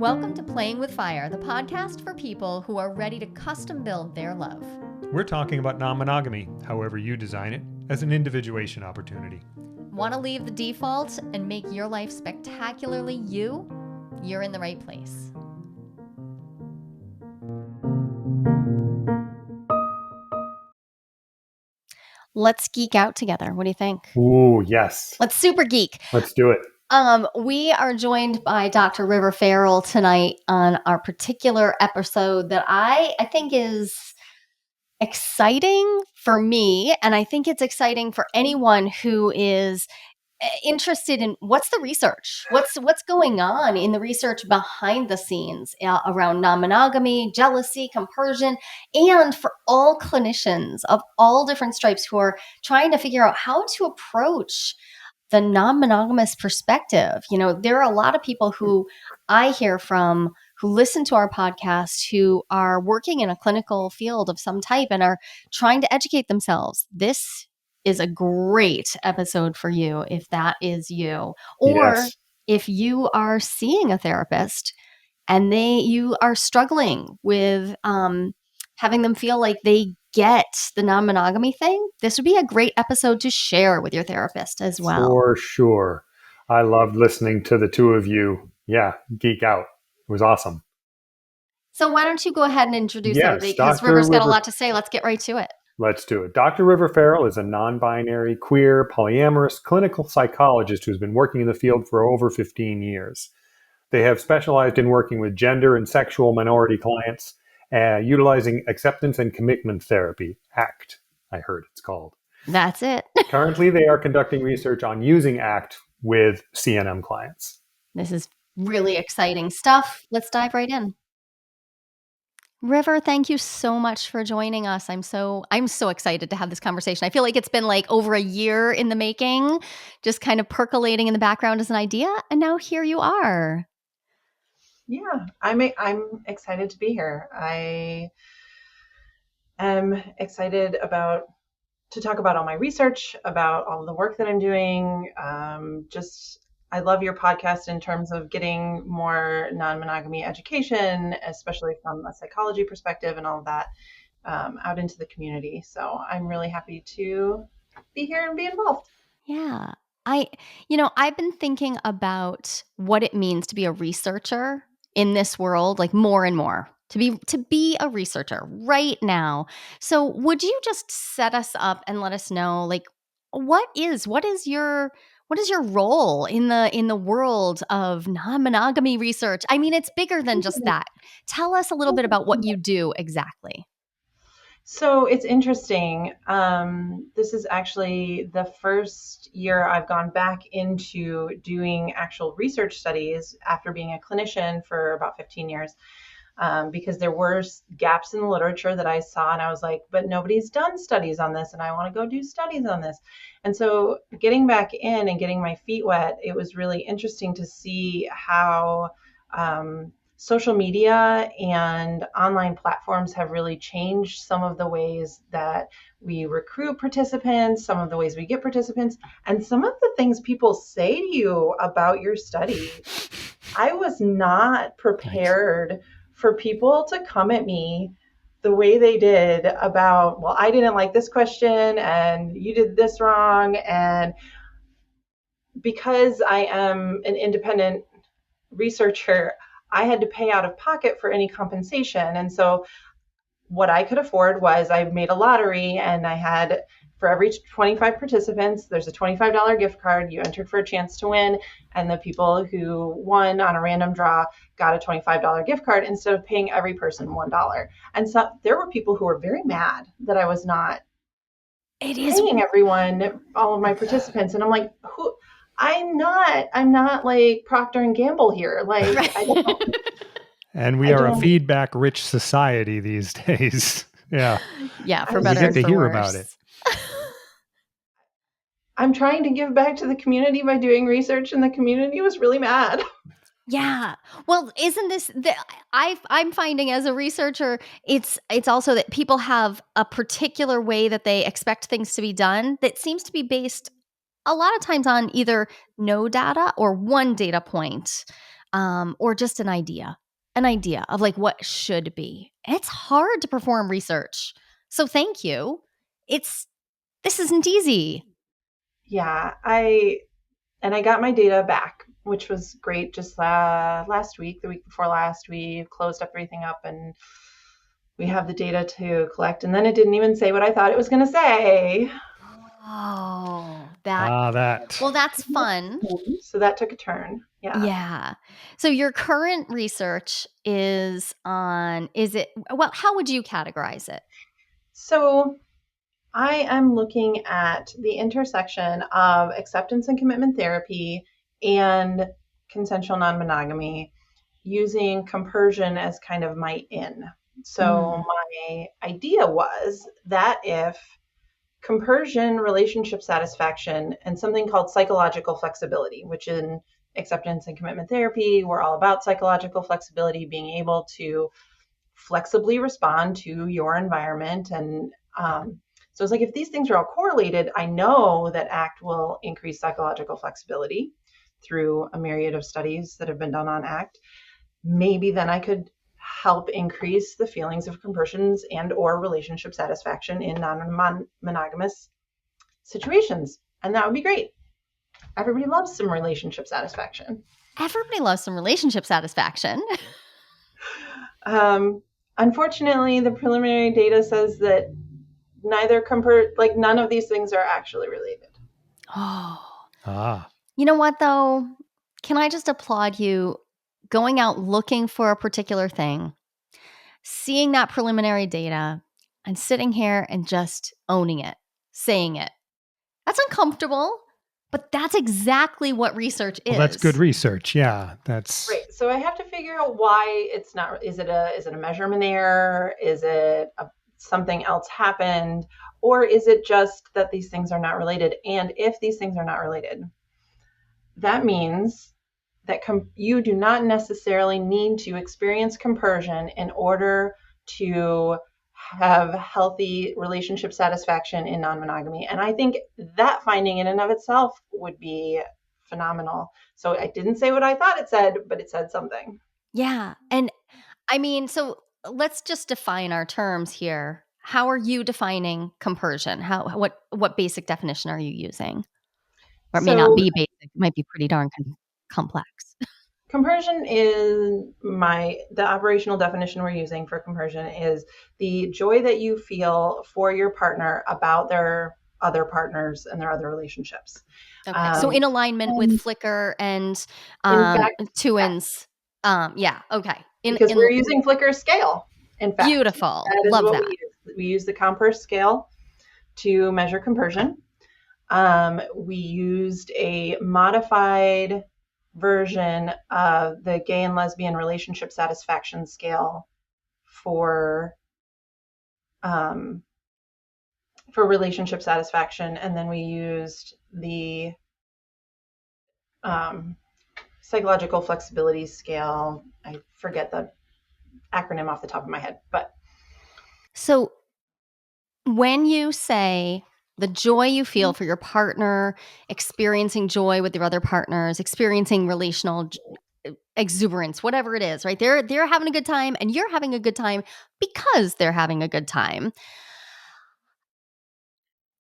Welcome to Playing with Fire, the podcast for people who are ready to custom build their love. We're talking about non-monogamy, however you design it, as an individuation opportunity. Want to leave the default and make your life spectacularly you? You're in the right place. Let's geek out together. What do you think? Ooh, yes. Let's super geek. Let's do it. We are joined by Dr. River Farrell tonight on our particular episode that I think is exciting for me, and I think it's exciting for anyone who is interested in what's the research, what's going on in the research behind the scenes around non-monogamy, jealousy, compersion, and for all clinicians of all different stripes who are trying to figure out how to approach the non-monogamous perspective. You know, there are a lot of people who I hear from who listen to our podcast who are working in a clinical field of some type and are trying to educate themselves. This is a great episode for you if that is you. Or Yes. if you are seeing a therapist and you are struggling with having them feel like they get the non-monogamy thing, this would be a great episode to share with your therapist as well. For sure. I loved listening to the two of you. Yeah, geek out. It was awesome. So why don't you go ahead and introduce Yes, everybody, because Dr. River's got a River- lot to say. Let's get right to it. Let's do it. Dr. River Farrell is a non-binary, queer, polyamorous clinical psychologist who's been working in the field for over 15 years. They have specialized in working with gender and sexual minority clients, utilizing acceptance and commitment therapy, ACT, I heard it's called. That's it. Currently, they are conducting research on using ACT with CNM clients. This is really exciting stuff. Let's dive right in. River, thank you so much for joining us. I'm so excited to have this conversation. I feel like it's been like over a year in the making, just kind of percolating in the background as an idea, and now here you are. Yeah, I'm excited to be here. I am excited to talk about all my research, about all the work that I'm doing. I love your podcast in terms of getting more non-monogamy education, especially from a psychology perspective and all of that, out into the community. So I'm really happy to be here and be involved. Yeah. I've been thinking about what it means to be a researcher in this world, like more and more, to be a researcher right now. So would you just set us up and let us know, like, what is your role in the world of non-monogamy research? I mean, it's bigger than just that. Tell us a little bit about what you do exactly. So it's interesting. This is actually the first year I've gone back into doing actual research studies after being a clinician for about 15 years, because there were gaps in the literature that I saw, and I was like, but nobody's done studies on this, and I want to go do studies on this. And so getting back in and getting my feet wet, it was really interesting to see how social media and online platforms have really changed some of the ways that we recruit participants, some of the ways we get participants, and some of the things people say to you about your study. I was not prepared for people to come at me the way they did about, well, I didn't like this question and you did this wrong. And because I am an independent researcher, I had to pay out of pocket for any compensation. And so what I could afford was I made a lottery, and I had, for every 25 participants, there's a $25 gift card. You entered for a chance to win, and the people who won on a random draw got a $25 gift card instead of paying every person $1. And so there were people who were very mad that I was not paying everyone, all of my participants. And I'm like, who? I'm not like Procter and Gamble here. Like, right. I don't. And we are a feedback-rich society these days. Yeah. Yeah, for better and for worse. We get to hear about it. I'm trying to give back to the community by doing research, and the community was really mad. Yeah. Well, isn't this I'm finding as a researcher, it's also that people have a particular way that they expect things to be done that seems to be based a lot of times on either no data or one data point. or just an idea of like what should be. It's hard to perform research. So thank you. This isn't easy. Yeah, I got my data back, which was great. Just last week, the week before last, we closed everything up and we have the data to collect. And then it didn't even say what I thought it was going to say. Oh, That. well, that's fun. So that took a turn. Yeah. Yeah. So your current research how would you categorize it? So I am looking at the intersection of acceptance and commitment therapy and consensual non-monogamy using compersion as kind of my in. So my idea was that if compersion, relationship satisfaction, and something called psychological flexibility, which in acceptance and commitment therapy, we're all about psychological flexibility, being able to flexibly respond to your environment. And so it's like, if these things are all correlated, I know that ACT will increase psychological flexibility through a myriad of studies that have been done on ACT. Maybe then I could help increase the feelings of compersions and or relationship satisfaction in non-monogamous situations. And that would be great. Everybody loves some relationship satisfaction. Everybody loves some relationship satisfaction. Unfortunately, the preliminary data says that none of these things are actually related. Oh. You know what, though? Can I just applaud you going out looking for a particular thing, seeing that preliminary data, and sitting here and just owning it, saying it. That's uncomfortable, but that's exactly what research is. Well, that's good research. Yeah, that's right. So I have to figure out why it's not. Is it a measurement error? Is it something else happened? Or is it just that these things are not related? And if these things are not related, that means that you do not necessarily need to experience compersion in order to have healthy relationship satisfaction in non-monogamy. And I think that finding in and of itself would be phenomenal. So I didn't say what I thought it said, but it said something. Yeah. And I mean, so let's just define our terms here. How are you defining compersion? What basic definition are you using? Or it may not be basic. It might be pretty darn complex. Compersion is the operational definition we're using for compersion is the joy that you feel for your partner about their other partners and their other relationships. Okay. So in alignment with Flickr and Tuins. Yeah. Okay. Because we're using Flickr's scale. In fact, beautiful. Love that. We use the Comper scale to measure compersion. We used a modified version of the gay and lesbian relationship satisfaction scale for relationship satisfaction, and then we used the psychological flexibility scale. I forget the acronym off the top of my head, but so when you say the joy you feel for your partner, experiencing joy with your other partners, experiencing relational exuberance, whatever it is, right? They're having a good time and you're having a good time because they're having a good time.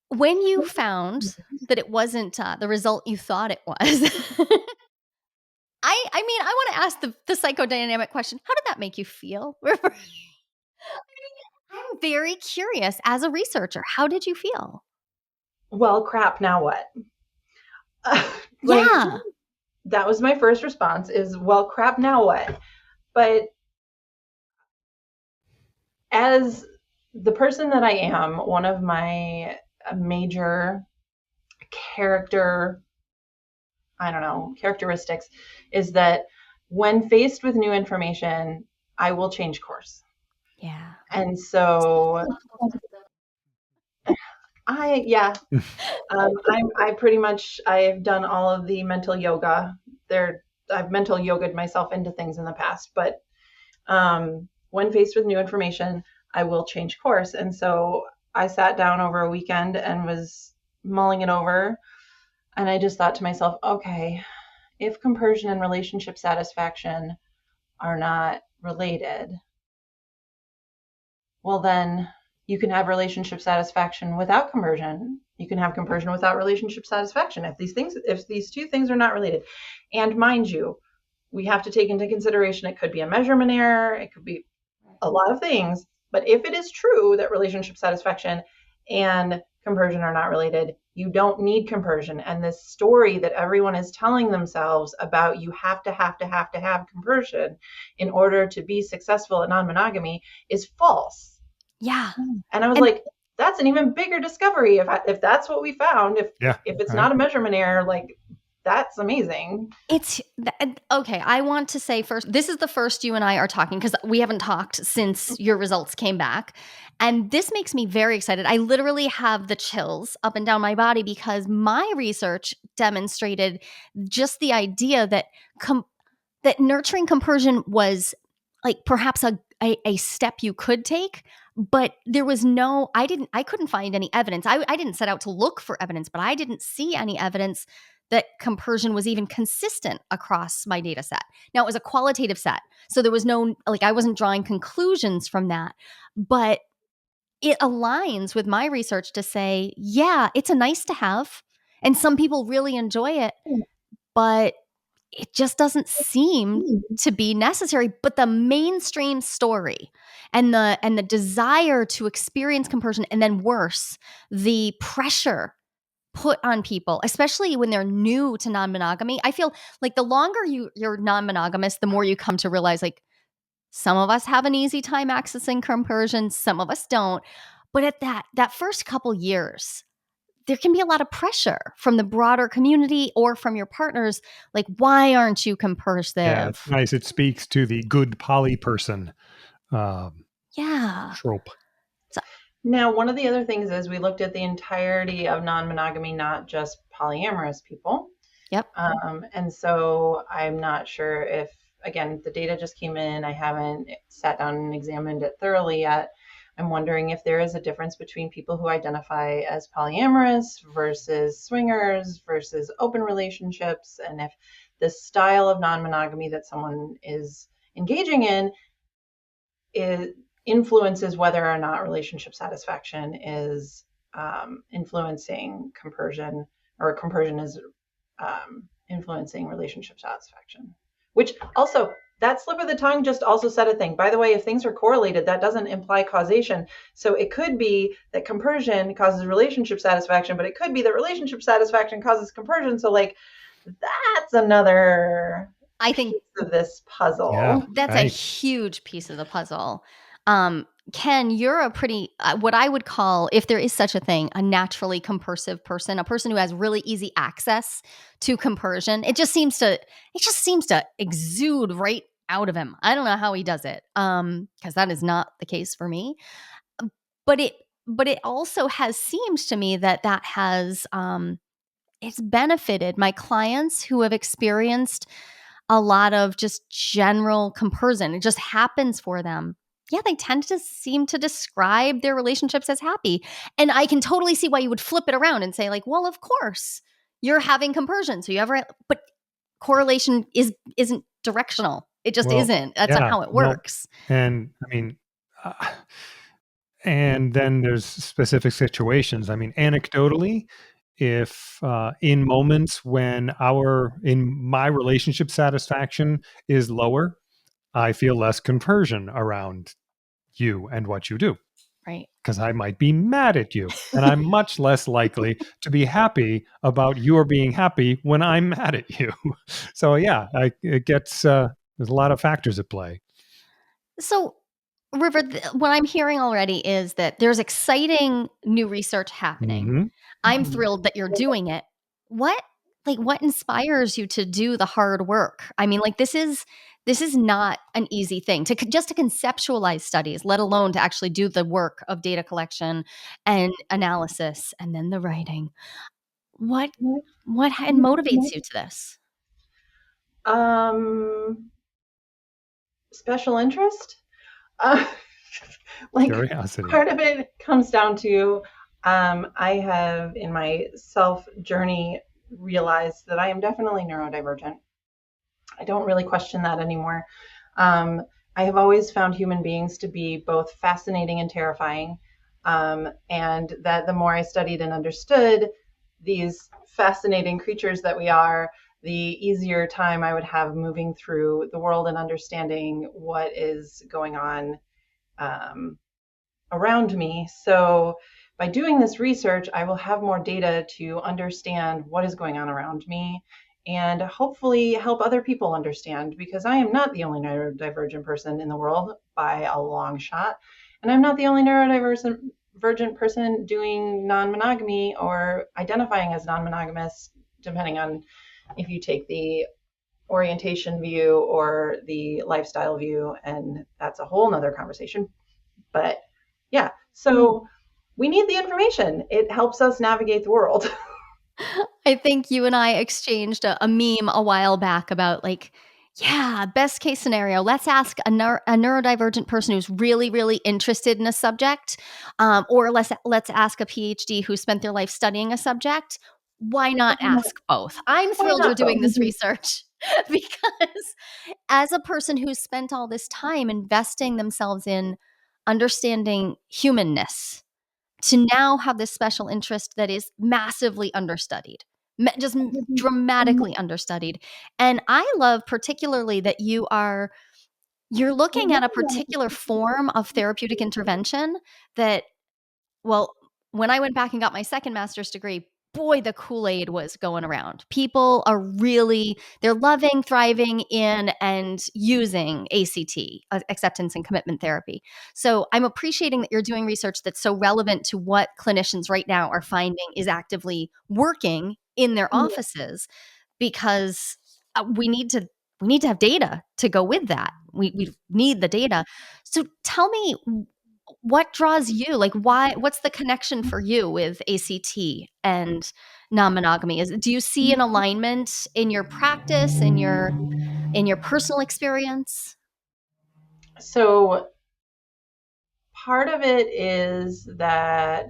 When you found that it wasn't the result you thought it was, I mean, I want to ask the psychodynamic question. How did that make you feel? I'm very curious as a researcher. How did you feel? Well, crap, now what? Yeah. That was my first response is, well, crap, now what? But as the person that I am, one of my major characteristics is that when faced with new information, I will change course. Yeah. And so I pretty much, I've done all of the mental yoga there. I've mental yoga'd myself into things in the past, but when faced with new information, I will change course. And so I sat down over a weekend and was mulling it over. And I just thought to myself, okay, if compersion and relationship satisfaction are not related, well, then you can have relationship satisfaction without compersion. You can have compersion without relationship satisfaction if these two things are not related. And mind you, we have to take into consideration it could be a measurement error, it could be a lot of things. But if it is true that relationship satisfaction and compersion are not related, you don't need compersion. And this story that everyone is telling themselves about you have to have compersion in order to be successful at non-monogamy is false. Yeah. And I was like, that's an even bigger discovery. If that's what we found, if it's not a measurement error, like, that's amazing. It's okay. I want to say first, this is the first you and I are talking because we haven't talked since your results came back. And this makes me very excited. I literally have the chills up and down my body because my research demonstrated just the idea that that nurturing compersion was like perhaps a step you could take, but there was I couldn't find any evidence. I didn't set out to look for evidence, but I didn't see any evidence that compersion was even consistent across my data set. Now, it was a qualitative set, so there was I wasn't drawing conclusions from that, but it aligns with my research to say, yeah, it's a nice to have, and some people really enjoy it, but it just doesn't seem to be necessary. But the mainstream story and the desire to experience compersion, and then worse, the pressure put on people, especially when they're new to non-monogamy. I feel like the longer you're non-monogamous, the more you come to realize, like, some of us have an easy time accessing compersion, some of us don't. But at that first couple years, there can be a lot of pressure from the broader community or from your partners. Like, why aren't you compersive? Yeah, it's nice. It speaks to the good poly person trope. Now, one of the other things is we looked at the entirety of non-monogamy, not just polyamorous people. Yep. And so I'm not sure if, again, the data just came in. I haven't sat down and examined it thoroughly yet. I'm wondering if there is a difference between people who identify as polyamorous versus swingers versus open relationships, and if the style of non-monogamy that someone is engaging in influences whether or not relationship satisfaction is influencing compersion, or compersion is influencing relationship satisfaction. Which also, that slip of the tongue just also said a thing. By the way, if things are correlated, that doesn't imply causation. So it could be that compersion causes relationship satisfaction, but it could be that relationship satisfaction causes compersion. So, like, that's another piece of this puzzle. Yeah, that's a huge piece of the puzzle. Ken, you're a pretty, what I would call, if there is such a thing, a naturally compersive person, a person who has really easy access to compersion. It just seems to exude right out of him. I don't know how he does it, because that is not the case for me. But it also seems to me that has, it's benefited my clients who have experienced a lot of just general compersion. It just happens for them. Yeah, they tend to seem to describe their relationships as happy. And I can totally see why you would flip it around and say, like, well, of course, you're having compersion. So but correlation isn't directional. It just isn't. That's not how it works. And I mean, and then there's specific situations. I mean, anecdotally, if in moments when my relationship satisfaction is lower, I feel less compersion around you and what you do. Right. Because I might be mad at you, and I'm much less likely to be happy about your being happy when I'm mad at you. So yeah, it gets, there's a lot of factors at play. So, River, what I'm hearing already is that there's exciting new research happening. Mm-hmm. I'm thrilled that you're doing it. What inspires you to do the hard work? I mean, like, this is not an easy thing to conceptualize studies, let alone to actually do the work of data collection and analysis and then the writing. What motivates you to this? Special interest. Like, curiosity. Part of it comes down to I have in my self journey realized that I am definitely neurodivergent. I don't really question that anymore. I have always found human beings to be both fascinating and terrifying. And that the more I studied and understood these fascinating creatures that we are, the easier time I would have moving through the world and understanding what is going on um, around me. So by doing this research, I will have more data to understand what is going on around me and hopefully help other people understand, because I am not the only neurodivergent person in the world by a long shot. And I'm not the only neurodivergent person doing non-monogamy or identifying as non-monogamous, depending on if you take the orientation view or the lifestyle view. And that's a whole nother conversation. But yeah, so we need the information. It helps us navigate the world. I think you and I exchanged a meme a while back about like, yeah, best case scenario. Let's ask a neurodivergent person who's really, really interested in a subject, or let's ask a PhD who spent their life studying a subject. Why not ask both? I'm Why thrilled you're not doing both? this research because as a person who's spent all this time investing themselves in understanding humanness, to now have this special interest that is massively understudied, just dramatically understudied. And I love particularly that you're looking at a particular form of therapeutic intervention that, well, when I went back and got my second master's degree, boy, the Kool-Aid was going around. People are really, they're loving, thriving in, and using ACT, acceptance and commitment therapy. So I'm appreciating that you're doing research that's so relevant to what clinicians right now are finding is actively working in their offices, because we need to have data to go with that. We need the data. So tell me, what draws you? Like, what's the connection for you with ACT and non-monogamy? Do you see an alignment in your practice, in your personal experience? So part of it is that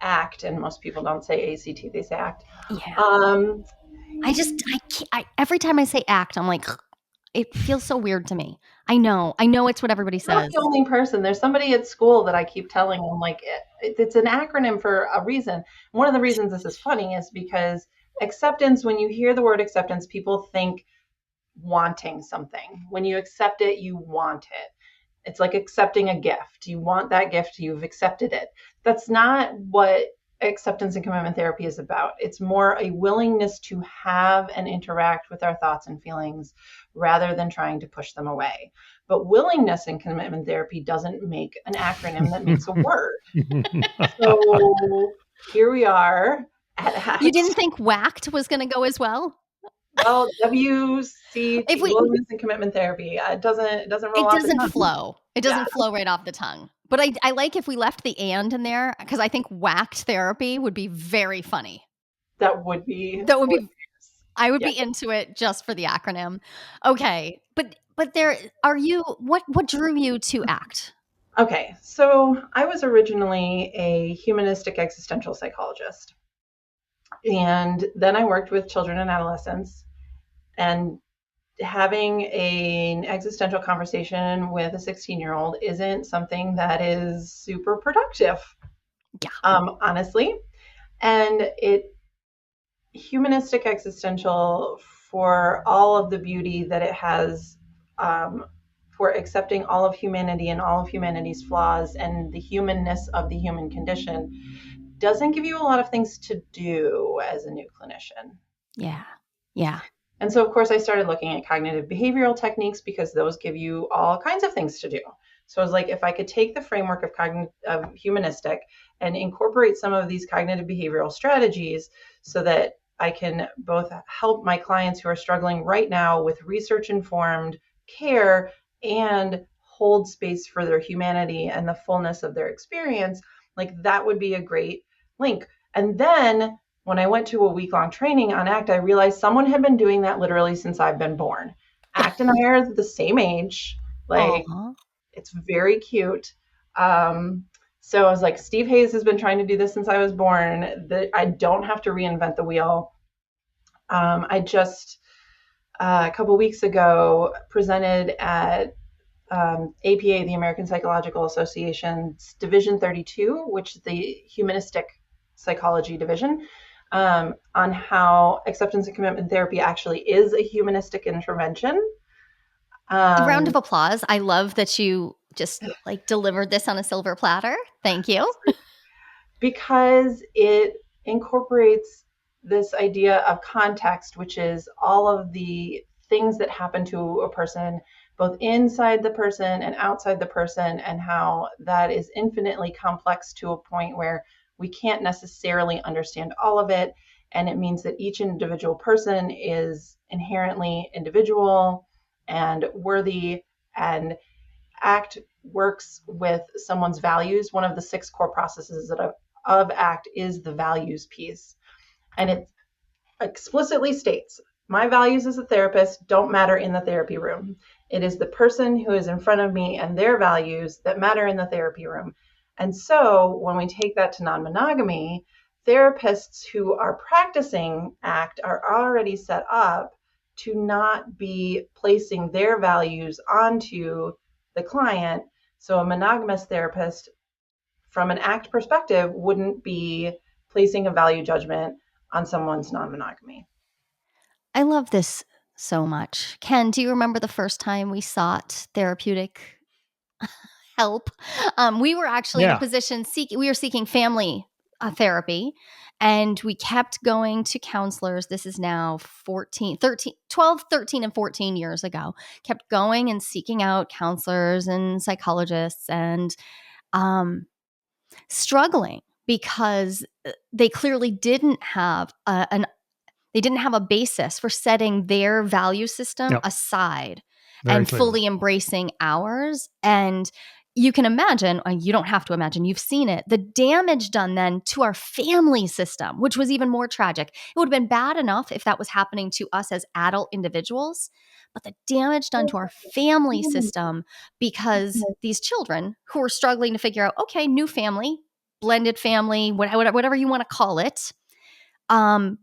ACT, and most people don't say ACT, they say ACT. Yeah. Um, I can't, every time I say act, I'm like, it feels so weird to me. I know it's what everybody I'm not says. the only person. There's somebody at school that I keep telling them, like, it's an acronym for a reason. One of the reasons this is funny is because acceptance, when you hear the word acceptance, people think wanting something. When you accept it, you want it. It's like accepting a gift. You want that gift, you've accepted it. That's not what acceptance and commitment therapy is about. It's more a willingness to have and interact with our thoughts and feelings rather than trying to push them away. But willingness in commitment therapy doesn't make an acronym that makes a word. So here we are at You ACT. didn't think whacked was going to go as well? Well, WCT, If we willingness and commitment therapy. It doesn't roll It off the doesn't tongue. flow. It Yeah, doesn't flow right off the tongue. But I like if we left the and in there, because I think whacked therapy would be very funny. that would be That would be hilarious. I would Yeah. be into it just for the acronym. Okay. But there are you what drew you to ACT? Okay, so I was originally a humanistic existential psychologist. And then I worked with children and adolescents, and having an existential conversation with a 16-year-old isn't something that is super productive, Yeah. honestly. And humanistic existential, for all of the beauty that it has, um, for accepting all of humanity and all of humanity's flaws and the humanness of the human condition, doesn't give you a lot of things to do as a new clinician. Yeah. Yeah. And so, of course, I started looking at cognitive behavioral techniques because those give you all kinds of things to do. So I was like, if I could take the framework of humanistic and incorporate some of these cognitive behavioral strategies so that I can both help my clients who are struggling right now with research-informed care and hold space for their humanity and the fullness of their experience, like that would be a great link. And then when I went to a week-long training on ACT, I realized someone had been doing that literally since I've been born. ACT and I are the same age. Like, Uh-huh. it's very cute. So I was like, Steve Hayes has been trying to do this since I was born. I don't have to reinvent the wheel. I just a couple weeks ago presented at APA, the American Psychological Association's Division 32, which is the humanistic psychology division, on how acceptance and commitment therapy actually is a humanistic intervention. A round Um, of applause. I love that you just like delivered this on a silver platter. Thank you. because it incorporates this idea of context, which is all of the things that happen to a person, both inside the person and outside the person, and how that is infinitely complex to a point where we can't necessarily understand all of it. And it means that each individual person is inherently individual and worthy, and ACT works with someone's values. One of the 6 core processes of ACT is the values piece. And it explicitly states, my values as a therapist don't matter in the therapy room. It is the person who is in front of me and their values that matter in the therapy room. And so when we take that to non-monogamy, therapists who are practicing ACT are already set up to not be placing their values onto the client. So a monogamous therapist, from an ACT perspective, wouldn't be placing a value judgment on someone's non-monogamy. I love this so much. Ken, do you remember the first time we sought therapeutic help? We were actually in a Yeah. position we were seeking family therapy, and we kept going to counselors. This is now 14, 13, 12, 13, and 14 years ago. Kept going and seeking out counselors and psychologists, and um, struggling because they clearly didn't have they didn't have a basis for setting their value system Yep. aside Very and clearly. fully embracing ours. And you can imagine, you don't have to imagine, you've seen it, the damage done then to our family system, which was even more tragic. It would have been bad enough if that was happening to us as adult individuals, but the damage done to our family system because these children who are struggling to figure out, okay, new family, blended family, whatever you want to call it, um,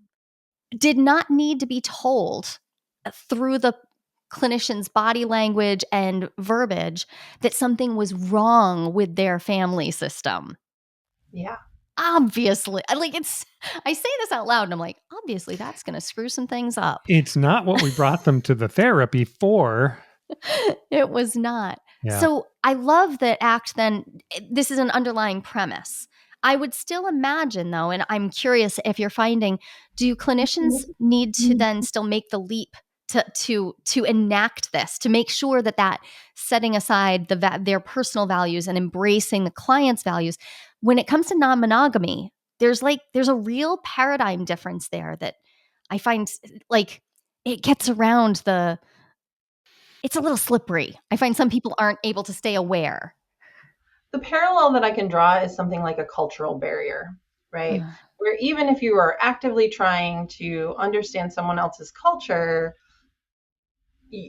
did not need to be told through the clinician's body language and verbiage that something was wrong with their family system. Yeah. Obviously, I say this out loud and I'm like, obviously that's going to screw some things up. It's not what we brought them to the therapy for. It was not. Yeah. So I love that ACT then, this is an underlying premise. I would still imagine though, and I'm curious if you're finding, do clinicians need to then still make the leap to enact this, to make sure that setting aside their personal values and embracing the client's values, when it comes to non-monogamy, there's a real paradigm difference there that I find like it gets around it's a little slippery. I find some people aren't able to stay aware. The parallel that I can draw is something like a cultural barrier, right? Ugh. Where even if you are actively trying to understand someone else's culture,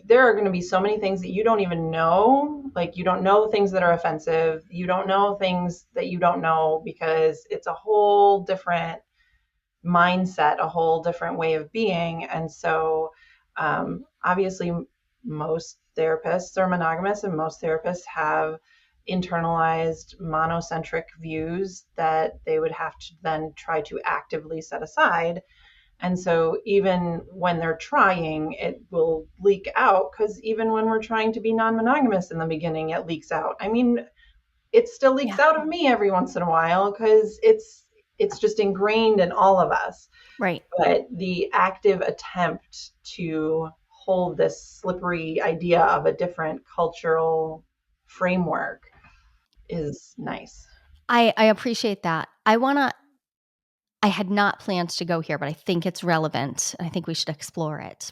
there are going to be so many things that you don't even know. Like, you don't know things that are offensive. You don't know things that you don't know, because it's a whole different mindset, a whole different way of being. And so, obviously, most therapists are monogamous, and most therapists have internalized monocentric views that they would have to then try to actively set aside. And so even when they're trying, it will leak out, because even when we're trying to be non-monogamous in the beginning, it leaks out. I mean, it still leaks out of me every once in a while, because it's just ingrained in all of us. Right. But the active attempt to hold this slippery idea of a different cultural framework is nice. I appreciate that. I had not planned to go here, but I think it's relevant. I think we should explore it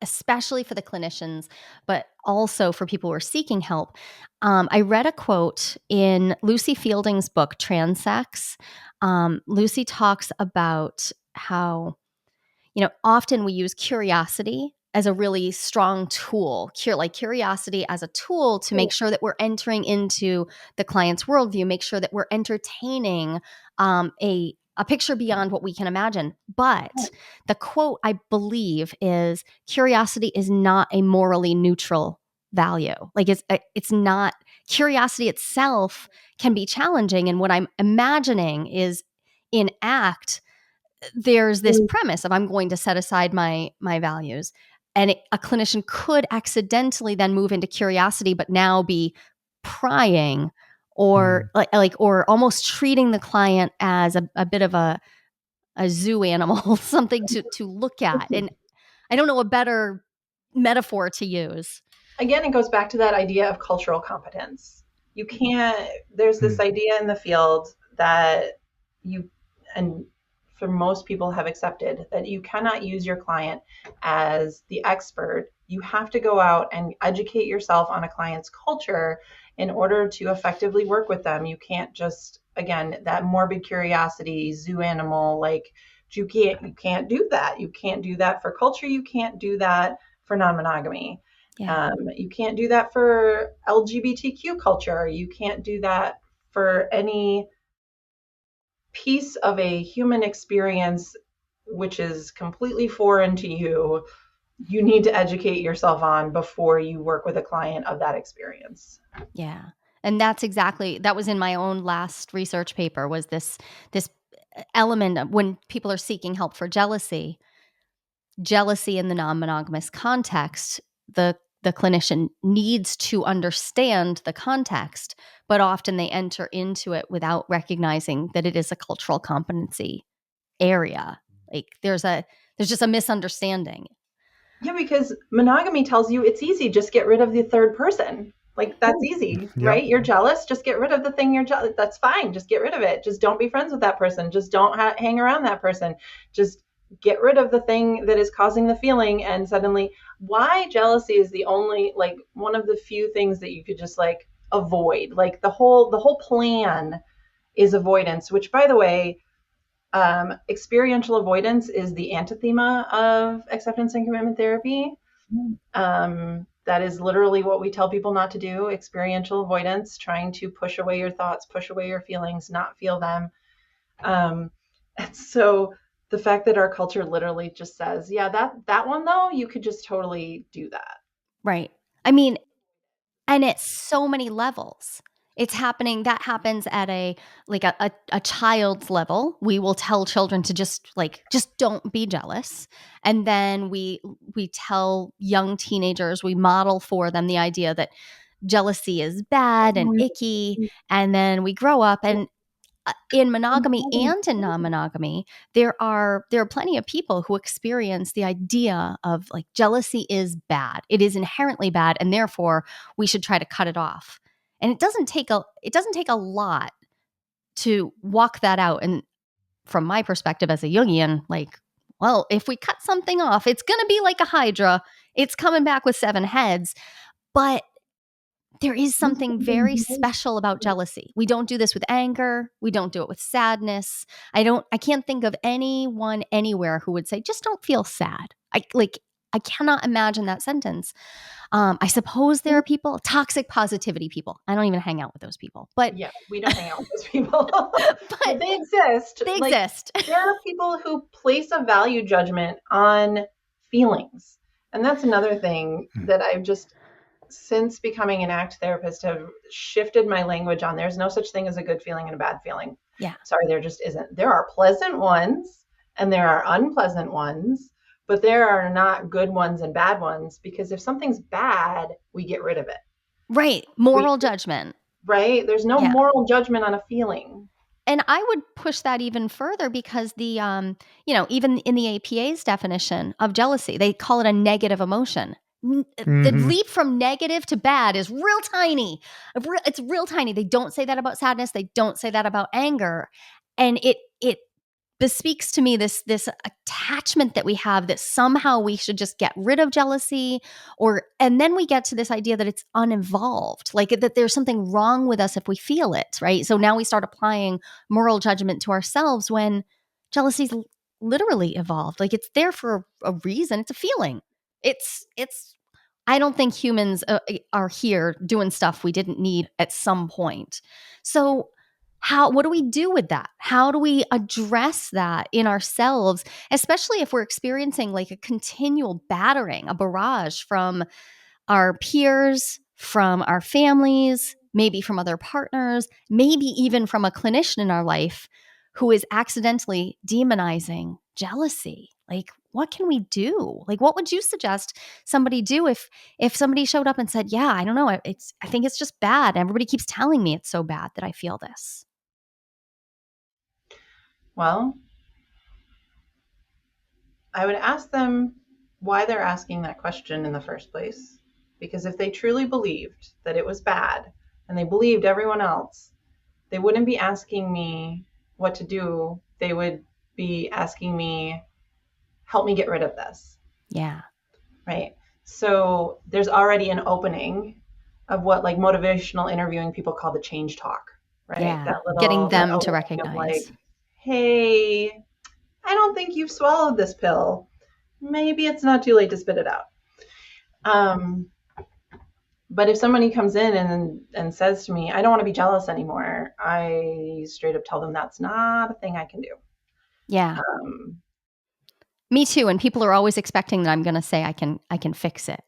especially for the clinicians, but also for people who are seeking help. I read a quote in Lucy Fielding's book, Transex. Lucy talks about how, often we use curiosity as a really strong tool, curiosity as a tool to make sure that we're entering into the client's worldview, make sure that we're entertaining a a picture beyond what we can imagine. But the quote, I believe, is curiosity is not a morally neutral value. Like it's not, curiosity itself can be challenging. And what I'm imagining is in ACT, there's this premise of I'm going to set aside my values. And a clinician could accidentally then move into curiosity, but now be prying or or almost treating the client as a bit of a zoo animal, something to look at. And I don't know a better metaphor to use. Again, it goes back to that idea of cultural competence. You can't, there's this idea in the field that you, and for most people have accepted, that you cannot use your client as the expert. You have to go out and educate yourself on a client's culture in order to effectively work with them. You can't just, again, that morbid curiosity, zoo animal, like you can't do that. You can't do that for culture. You can't do that for non-monogamy. Yeah. You can't do that for LGBTQ culture. You can't do that for any piece of a human experience which is completely foreign to you. You need to educate yourself on before you work with a client of that experience. Yeah. And that was in my own last research paper, was this element of when people are seeking help for jealousy in the non-monogamous context, the clinician needs to understand the context, but often they enter into it without recognizing that it is a cultural competency area. Like there's just a misunderstanding. Yeah, because monogamy tells you it's easy, just get rid of the third person. Like that's easy, right? You're jealous, just get rid of the thing you're jealous. That's fine, just get rid of it. Just don't be friends with that person. Just don't hang around that person. Just get rid of the thing that is causing the feeling. And suddenly, why jealousy is the only, like, one of the few things that you could just like avoid. Like the whole plan is avoidance, which, by the way, experiential avoidance is the antithema of acceptance and commitment therapy. That is literally what we tell people not to do. Experiential avoidance, trying to push away your thoughts, push away your feelings, not feel them. And so the fact that our culture literally just says, yeah, that one though, you could just totally do that. Right. I mean, and it's so many levels. That happens at a child's level. We will tell children to just don't be jealous. And then we tell young teenagers, we model for them the idea that jealousy is bad and icky. And then we grow up, and in monogamy and in non-monogamy, there are plenty of people who experience the idea of like jealousy is bad. It is inherently bad, and therefore we should try to cut it off. And it doesn't take a lot to walk that out. And from my perspective as a Jungian, like, well, if we cut something off, it's going to be like a hydra. It's coming back with 7 heads. But there is something very special about jealousy. We don't do this with anger. We don't do it with sadness. I can't think of anyone anywhere who would say, just don't feel sad. I cannot imagine that sentence. I suppose there are people, toxic positivity people. I don't even hang out with those people. But yeah, we don't hang out with those people. But they exist. They exist. There are people who place a value judgment on feelings. And that's another thing that I've just, since becoming an ACT therapist, have shifted my language on. There's no such thing as a good feeling and a bad feeling. Yeah. Sorry, there just isn't. There are pleasant ones and there are unpleasant ones, but there are not good ones and bad ones, because if something's bad, we get rid of it. Right. Moral judgment. Right. There's no moral judgment on a feeling. And I would push that even further, because the, even in the APA's definition of jealousy, they call it a negative emotion. The leap from negative to bad is real tiny. It's real tiny. They don't say that about sadness. They don't say that about anger. And it bespeaks to me this attachment that we have, that somehow we should just get rid of jealousy, and then we get to this idea that it's unevolved, like that there's something wrong with us if we feel it, right? So now we start applying moral judgment to ourselves when jealousy's literally evolved. Like it's there for a reason. It's a feeling. It's I don't think humans are here doing stuff we didn't need at some point. So what do we do with that? How do we address that in ourselves, especially if we're experiencing like a continual battering, a barrage from our peers, from our families, maybe from other partners, maybe even from a clinician in our life who is accidentally demonizing jealousy? Like, what can we do? Like, what would you suggest somebody do if somebody showed up and said, "Yeah, I don't know, I think it's just bad. Everybody keeps telling me it's so bad that I feel this." Well, I would ask them why they're asking that question in the first place. Because if they truly believed that it was bad and they believed everyone else, they wouldn't be asking me what to do. They would be asking me, help me get rid of this. Yeah. Right. So there's already an opening of what like motivational interviewing people call the change talk, right? Yeah. That Getting little that them to opening of like, recognize. hey, I don't think you've swallowed this pill. Maybe it's not too late to spit it out. But if somebody comes in and says to me, I don't want to be jealous anymore, I straight up tell them that's not a thing I can do. Yeah. Um, Me too. And people are always expecting that I'm going to say I can fix it.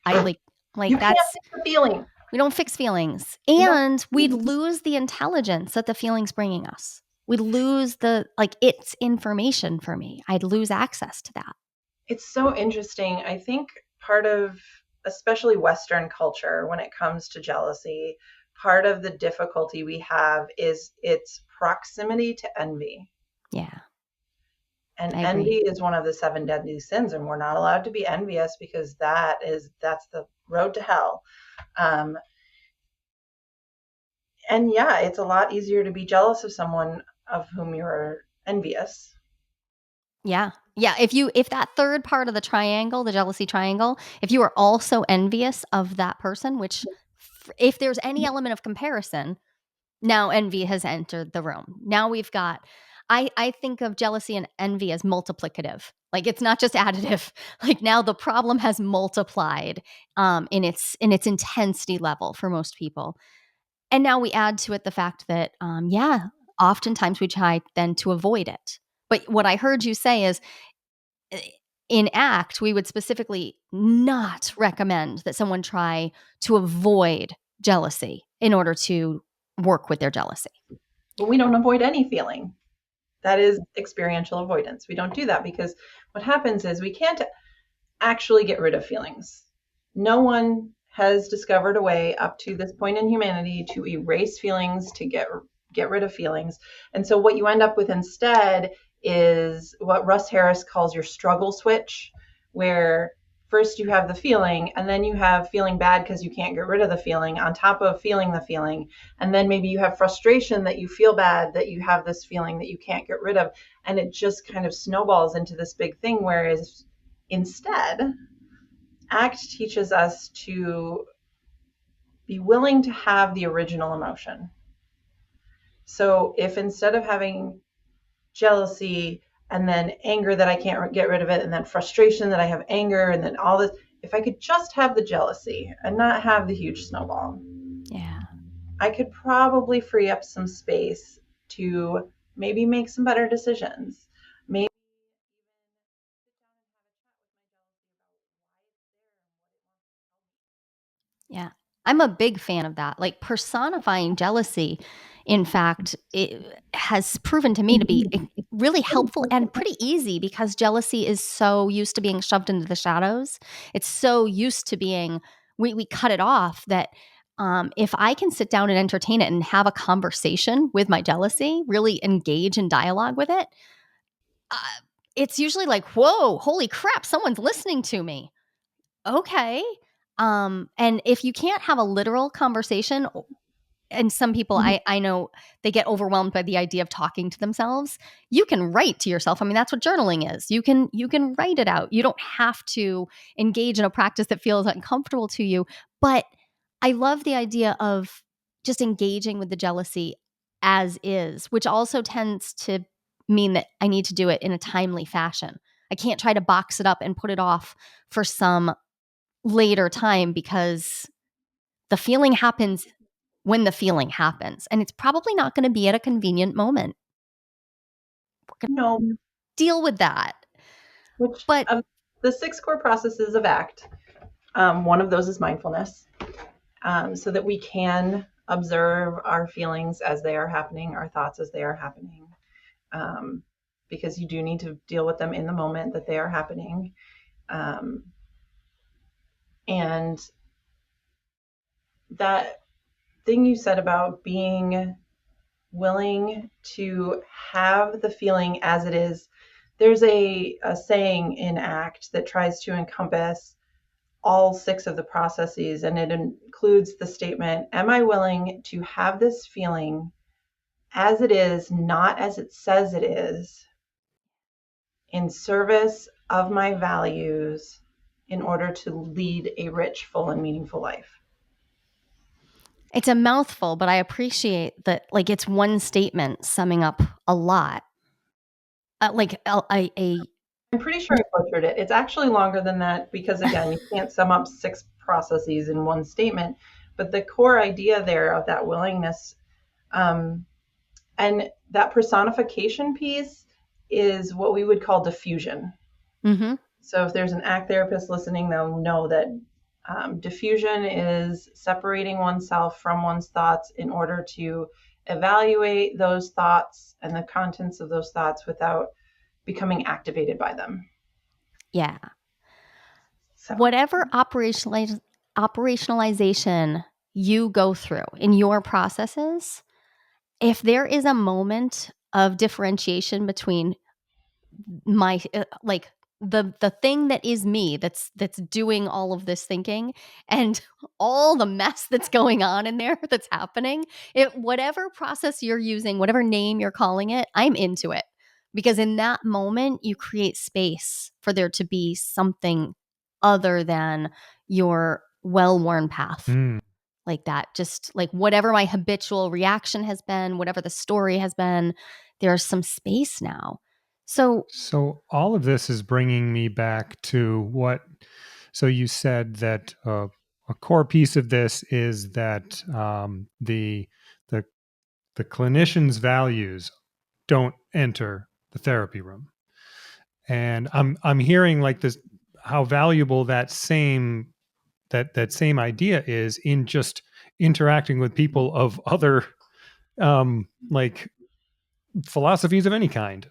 I you like can't that's fix the feeling. we don't fix feelings. You don't. And we'd lose the intelligence that the feeling's bringing us. We'd lose it's information for me. I'd lose access to that. It's so interesting. I think part of, especially Western culture, when it comes to jealousy, part of the difficulty we have is its proximity to envy. Yeah. And I agree. envy is one of the seven deadly sins, and we're not allowed to be envious because that's the road to hell. And yeah, it's a lot easier to be jealous of someone of whom you're envious. Yeah. Yeah. If that third part of the triangle, the jealousy triangle, if you are also envious of that person, which if there's any element of comparison, now envy has entered the room. Now we've got, I think of jealousy and envy as multiplicative. Like it's not just additive. Like now the problem has multiplied in its intensity level for most people. And now we add to it the fact that, yeah, oftentimes we try then to avoid it. But what I heard you say is in ACT, we would specifically not recommend that someone try to avoid jealousy in order to work with their jealousy. But we don't avoid any feeling. That is experiential avoidance. We don't do that because what happens is we can't actually get rid of feelings. No one has discovered a way up to this point in humanity to erase feelings, to get rid of feelings. And so what you end up with instead is what Russ Harris calls your struggle switch, where first you have the feeling and then you have feeling bad because you can't get rid of the feeling on top of feeling the feeling. And then maybe you have frustration that you feel bad that you have this feeling that you can't get rid of. And it just kind of snowballs into this big thing. Whereas instead, ACT teaches us to be willing to have the original emotion. So if instead of having jealousy and then anger that I can't get rid of it, and then frustration that I have anger, and then all this, if I could just have the jealousy and not have the huge snowball, Yeah. I could probably free up some space to maybe make some better decisions. Maybe Yeah. I'm a big fan of that. Like personifying jealousy, in fact, it has proven to me to be really helpful and pretty easy because jealousy is so used to being shoved into the shadows. It's so used to being, we cut it off that if I can sit down and entertain it and have a conversation with my jealousy, really engage in dialogue with it, uh, it's usually like, whoa, holy crap, someone's listening to me. Okay. And if you can't have a literal conversation, and some people I know they get overwhelmed by the idea of talking to themselves, you can write to yourself. I mean, that's what journaling is. You can write it out. You don't have to engage in a practice that feels uncomfortable to you. But I love the idea of just engaging with the jealousy as is, which also tends to mean that I need to do it in a timely fashion. I can't try to box it up and put it off for some later time because the feeling happens when the feeling happens. And it's probably not going to be at a convenient moment. We're going No, to deal with that. which But of the 6 core processes of ACT, one of those is mindfulness, so that we can observe our feelings as they are happening, our thoughts as they are happening, because you do need to deal with them in the moment that they are happening. And that thing you said about being willing to have the feeling as it is, there's a saying in ACT that tries to encompass all 6 of the processes, and it includes the statement, am I willing to have this feeling as it is, not as it says it is, in service of my values, in order to lead a rich, full, and meaningful life. it's a mouthful, but I appreciate that, like, it's one statement summing up a lot. Like I'm pretty sure I butchered it. It's actually longer than that because, again, you can't sum up 6 processes in one statement. But the core idea there of that willingness, and that personification piece is what we would call diffusion. mm-hmm. So if there's an ACT therapist listening, they'll know that diffusion is separating oneself from one's thoughts in order to evaluate those thoughts and the contents of those thoughts without becoming activated by them. Yeah. So Whatever operationalization you go through in your processes, if there is a moment of differentiation between my like the thing that is me that's doing all of this thinking and all the mess that's going on in there that's happening, it whatever process you're using, whatever name you're calling it, I'm into it. Because in that moment you create space for there to be something other than your well-worn path. Like that, just like whatever my habitual reaction has been, whatever the story has been, there's some space now. So all of this is bringing me back to what. So you said that a core piece of this is that the the clinician's values don't enter the therapy room, and I'm hearing like this how valuable that same idea is in just interacting with people of other like philosophies of any kind.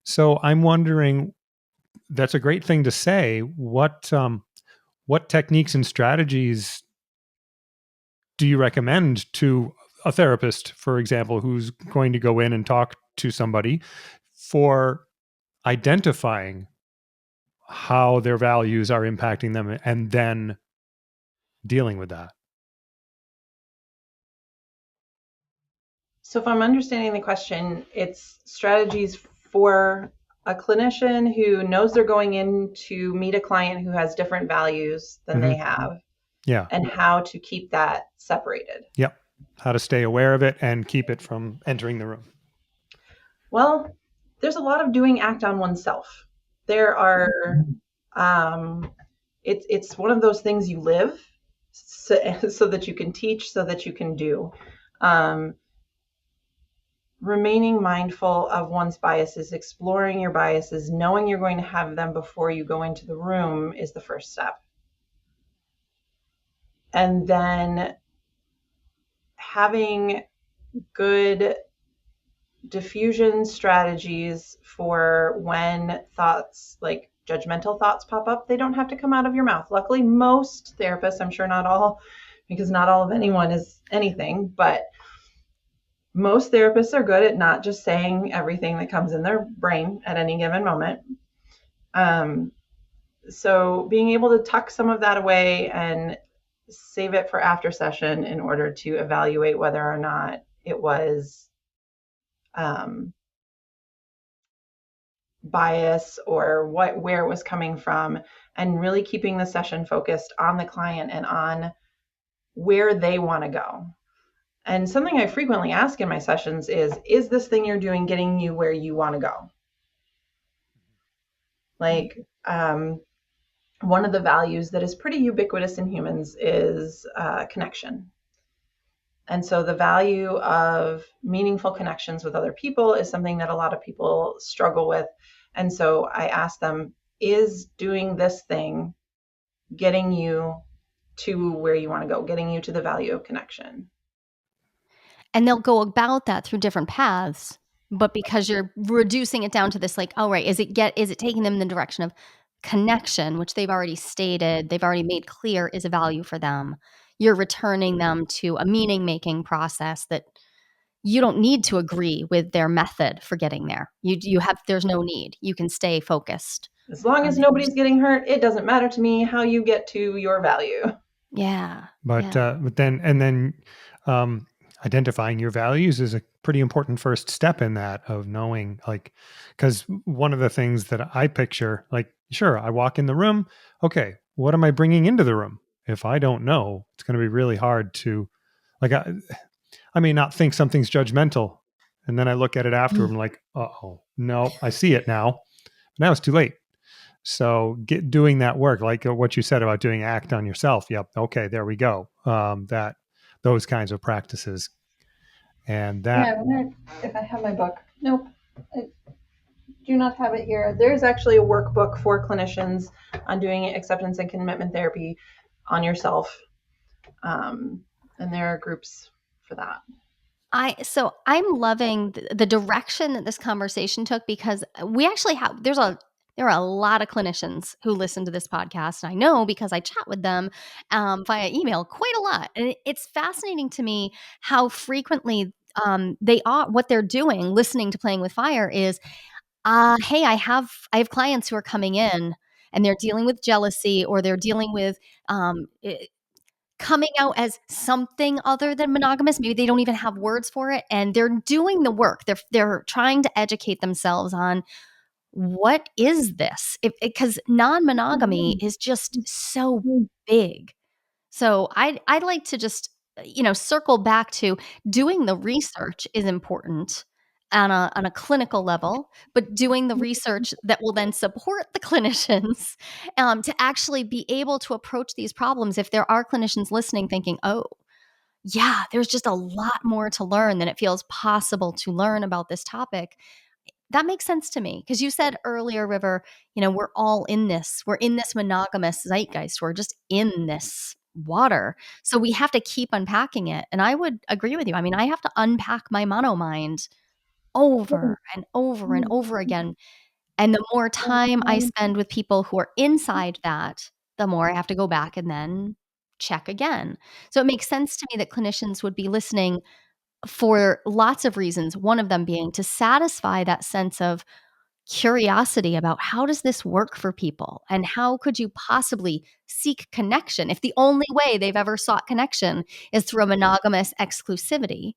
So I'm wondering, that's a great thing to say. What techniques and strategies do you recommend to a therapist, for example, who's going to go in and talk to somebody for identifying how their values are impacting them and then dealing with that? So if I'm understanding the question, it's strategies for a clinician who knows they're going in to meet a client who has different values than they have. Yeah. And how to keep that separated. Yep. How to stay aware of it and keep it from entering the room. Well, there's a lot of doing ACT on oneself. There are, it's one of those things you live so that you can teach, so that you can do. Remaining mindful of one's biases, exploring your biases, knowing you're going to have them before you go into the room is the first step. And then having good diffusion strategies for when thoughts like judgmental thoughts pop up. They don't have to come out of your mouth. Luckily, most therapists, I'm sure not all, because not all of anyone is anything, but most therapists are good at not just saying everything that comes in their brain at any given moment. So being able to tuck some of that away and save it for after session in order to evaluate whether or not it was bias or where it was coming from, and really keeping the session focused on the client and on where they want to go. And something I frequently ask in my sessions is this thing you're doing getting you where you want to go? Like, one of the values that is pretty ubiquitous in humans is connection. And so the value of meaningful connections with other people is something that a lot of people struggle with. And so I ask them, is doing this thing getting you to where you want to go, getting you to the value of connection? And they'll go about that through different paths. But because you're reducing it down to this, like, oh, right, is it taking them in the direction of connection, which they've already stated, they've already made clear is a value for them. You're returning them to a meaning making process that you don't need to agree with their method for getting there. There's no need. You can stay focused As long on as theirs. nobody's getting hurt, it doesn't matter to me how you get to your value. Yeah. But Yeah. then identifying your values is a pretty important first step in that, of knowing, like, because one of the things that I picture, like, sure, I walk in the room, okay, what am I bringing into the room? If I don't know, it's going to be really hard to, like, I may not think something's judgmental, and then I look at it afterward, I'm like, oh no, I see it now. Now it's too late. So doing that work, like what you said about doing ACT on yourself. Yep. Okay, there we go. Those kinds of practices, and that. Yeah, I wonder if I have my book. Nope, I do not have it here. There's actually a workbook for clinicians on doing acceptance and commitment therapy on yourself, and there are groups for that. So I'm loving the direction that this conversation took, because we actually have there are a lot of clinicians who listen to this podcast. And I know because I chat with them via email quite a lot, and it's fascinating to me how frequently they are what they're doing. Listening to Playing with Fire is, hey, I have clients who are coming in and they're dealing with jealousy, or they're dealing with coming out as something other than monogamous. Maybe they don't even have words for it, and they're doing the work. They're trying to educate themselves on what is this? Because non-monogamy is just so big. So I'd like to just circle back to doing the research is important on a clinical level, but doing the research that will then support the clinicians to actually be able to approach these problems. If there are clinicians listening thinking, oh, yeah, there's just a lot more to learn than it feels possible to learn about this topic. That makes sense to me, because you said earlier, River, we're all in this. We're in this monogamous zeitgeist. We're just in this water. So we have to keep unpacking it. And I would agree with you. I mean, I have to unpack my mono mind over and over and over again. And the more time I spend with people who are inside that, the more I have to go back and then check again. So it makes sense to me that clinicians would be listening for lots of reasons, one of them being to satisfy that sense of curiosity about how does this work for people, and how could you possibly seek connection if the only way they've ever sought connection is through a monogamous exclusivity.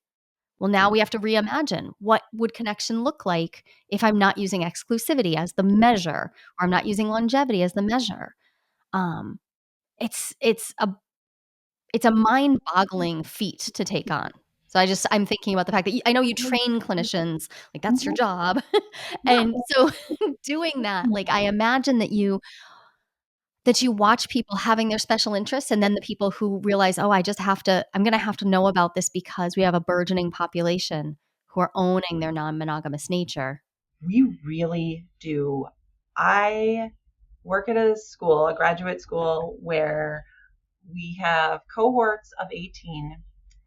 Well, now we have to reimagine, what would connection look like if I'm not using exclusivity as the measure, or I'm not using longevity as the measure. um, it's a mind-boggling feat to take on. So I'm thinking about the fact that I know you train clinicians, like that's your job. And so doing that, like I imagine that you watch people having their special interests, and then the people who realize, oh, I'm going to have to know about this because we have a burgeoning population who are owning their non-monogamous nature. We really do. I work at a graduate school, where we have cohorts of 18.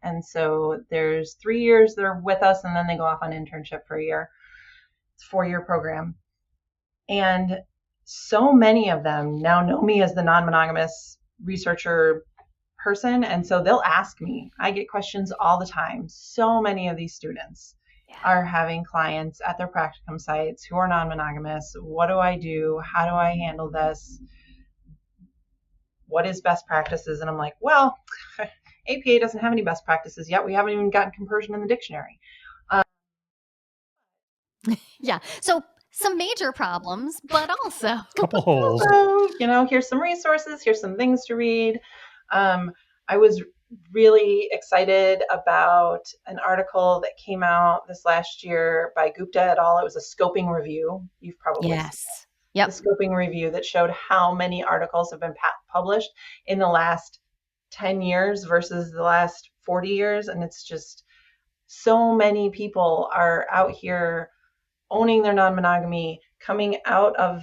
And so there's 3 years they're with us, and then they go off on internship for a year. It's a 4-year program. And so many of them now know me as the non-monogamous researcher person. And so they'll ask me, I get questions all the time. So many of these students are having clients at their practicum sites who are non-monogamous. What do I do? How do I handle this? What is best practices? And I'm like, well, APA doesn't have any best practices yet. We haven't even gotten compersion in the dictionary. Yeah. So some major problems, but also Couple holes. So, here's some resources, here's some things to read. I was really excited about an article that came out this last year by Gupta et al. It was a scoping review. You've probably seen yes. Yep. the scoping review that showed how many articles have been published in the last 10 years versus the last 40 years. And it's just so many people are out here owning their non-monogamy, coming out of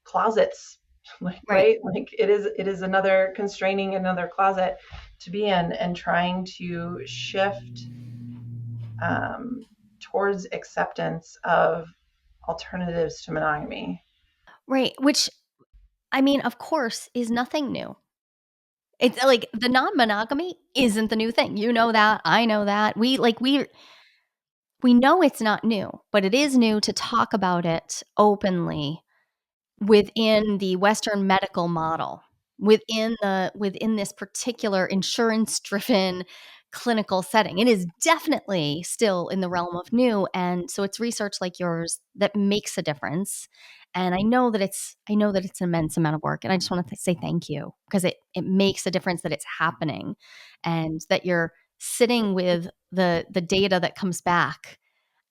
closets, like, Right. right? Like it is another constraining another closet to be in, and trying to shift towards acceptance of alternatives to monogamy. Right. Which, I mean, of course, is nothing new. It's like the non-monogamy isn't the new thing. You know that. I know that. We know it's not new, but it is new to talk about it openly within the Western medical model, within this particular insurance-driven clinical setting. It is definitely still in the realm of new, and so it's research like yours that makes a difference. And I know that it's an immense amount of work, and I just want to say thank you because it makes a difference that it's happening, and that you're sitting with the data that comes back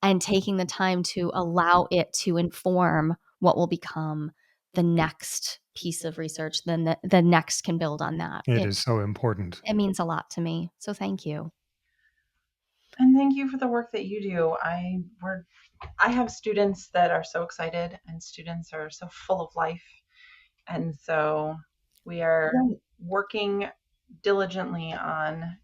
and taking the time to allow it to inform what will become the next piece of research, then the next can build on that. It It is so important. it means a lot to me. So thank you. And thank you for the work that you do. I have students that are so excited, and students are so full of life. And so we are working diligently on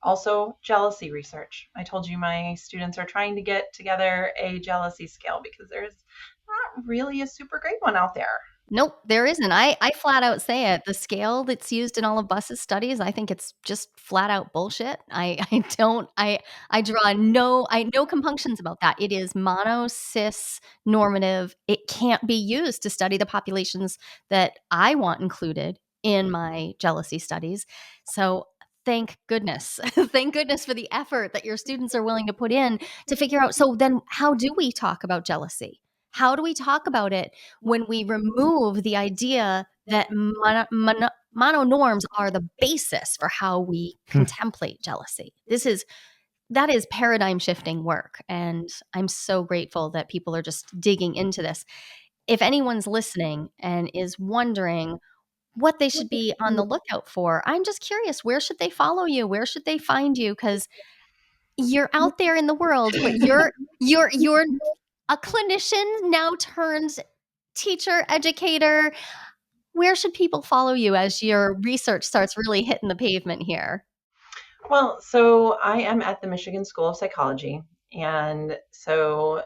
also jealousy research. I told you my students are trying to get together a jealousy scale because there's not really a super great one out there. Nope, there isn't. I flat out say it. The scale that's used in all of Buss's studies, I think it's just flat out bullshit. I don't I draw no compunctions about that. It is mono cis normative. It can't be used to study the populations that I want included in my jealousy studies. So thank goodness. Thank goodness for the effort that your students are willing to put in to figure out. So then how do we talk about jealousy? How do we talk about it when we remove the idea that mono norms are the basis for how we contemplate jealousy? That is paradigm shifting work, and I'm so grateful that people are just digging into this. If anyone's listening and is wondering what they should be on the lookout for, I'm just curious, where should they follow you? Where should they find you? Because you're out there in the world, but you're a clinician now turned teacher, educator. Where should people follow you as your research starts really hitting the pavement here? Well, so I am at the Michigan School of Psychology. And so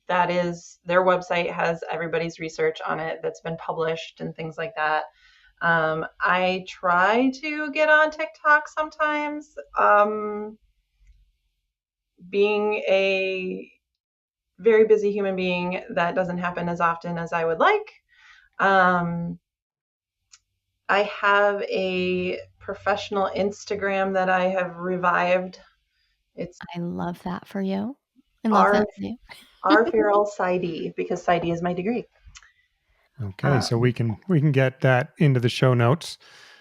that is their website has everybody's research on it that's been published and things like that. I try to get on TikTok sometimes. Being a very busy human being, that doesn't happen as often as I would like. I have a professional Instagram that I have revived. It's I love that for you. I love that for you. R Farrell PsyD, because PsyD is my degree. Okay, so we can get that into the show notes.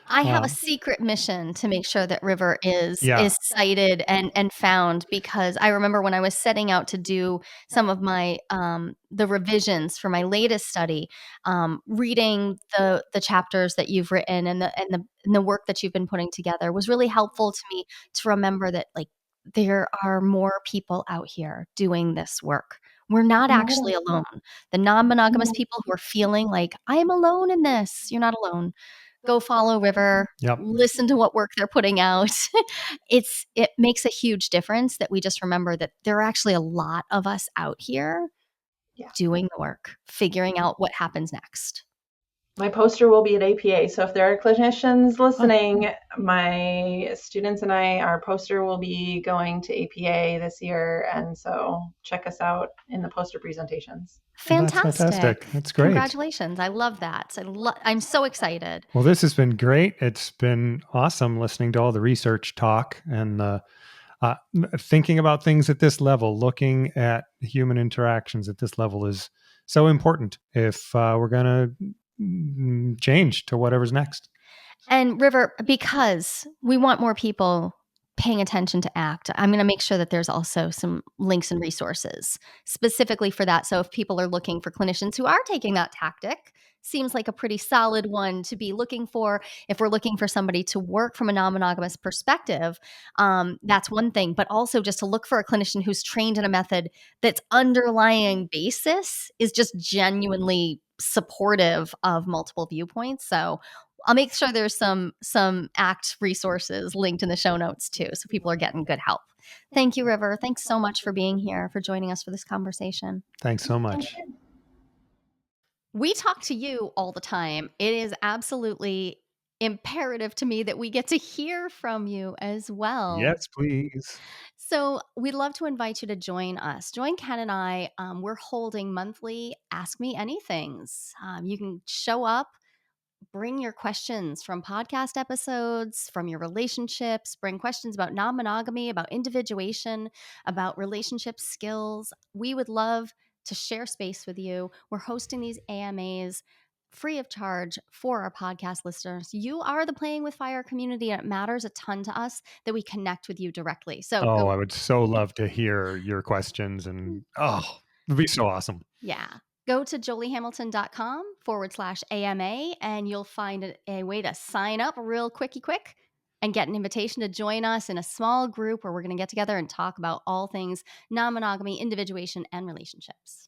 I have a secret mission to make sure that River is Yeah. cited and found, because I remember when I was setting out to do some of my the revisions for my latest study, reading the chapters that you've written and the work that you've been putting together was really helpful to me to remember that, like, there are more people out here doing this work. We're not actually alone. The non-monogamous people who are feeling like, I'm alone in this, you're not alone. Go follow River, Yep. listen to what work they're putting out. It makes a huge difference that we just remember that there are actually a lot of us out here doing the work, figuring out what happens next. My poster will be at APA. So if there are clinicians listening, my students and our poster will be going to APA this year. And so check us out in the poster presentations. Fantastic. That's fantastic. That's great. Congratulations. I love that. I'm so excited. Well, this has been great. It's been awesome listening to all the research talk and thinking about things at this level. Looking at human interactions at this level is so important if we're going to change to whatever's next. And River, because we want more people paying attention to ACT, I'm going to make sure that there's also some links and resources specifically for that. So if people are looking for clinicians who are taking that tactic, seems like a pretty solid one to be looking for. If we're looking for somebody to work from a non-monogamous perspective, that's one thing. But also just to look for a clinician who's trained in a method that's underlying basis is just genuinely supportive of multiple viewpoints. So I'll make sure there's some ACT resources linked in the show notes too, so people are getting good help. Thank you, River. Thanks so much for being here, for joining us for this conversation. Thanks so much. We talk to you all the time. It is absolutely imperative to me that we get to hear from you as well. Yes, please. So we'd love to invite you to join us. Join Ken and I. We're holding monthly Ask Me Anythings. You can show up, bring your questions from podcast episodes, from your relationships, bring questions about non-monogamy, about individuation, about relationship skills. We would love to share space with you. We're hosting these AMAs free of charge for our podcast listeners. You are the Playing with Fire community, and it matters a ton to us that we connect with you directly. So Oh, go. I would so love to hear your questions, and it'd be so awesome. Yeah. Go to joliehamilton.com/AMA and you'll find a way to sign up real quick and get an invitation to join us in a small group where we're going to get together and talk about all things non-monogamy, individuation, and relationships.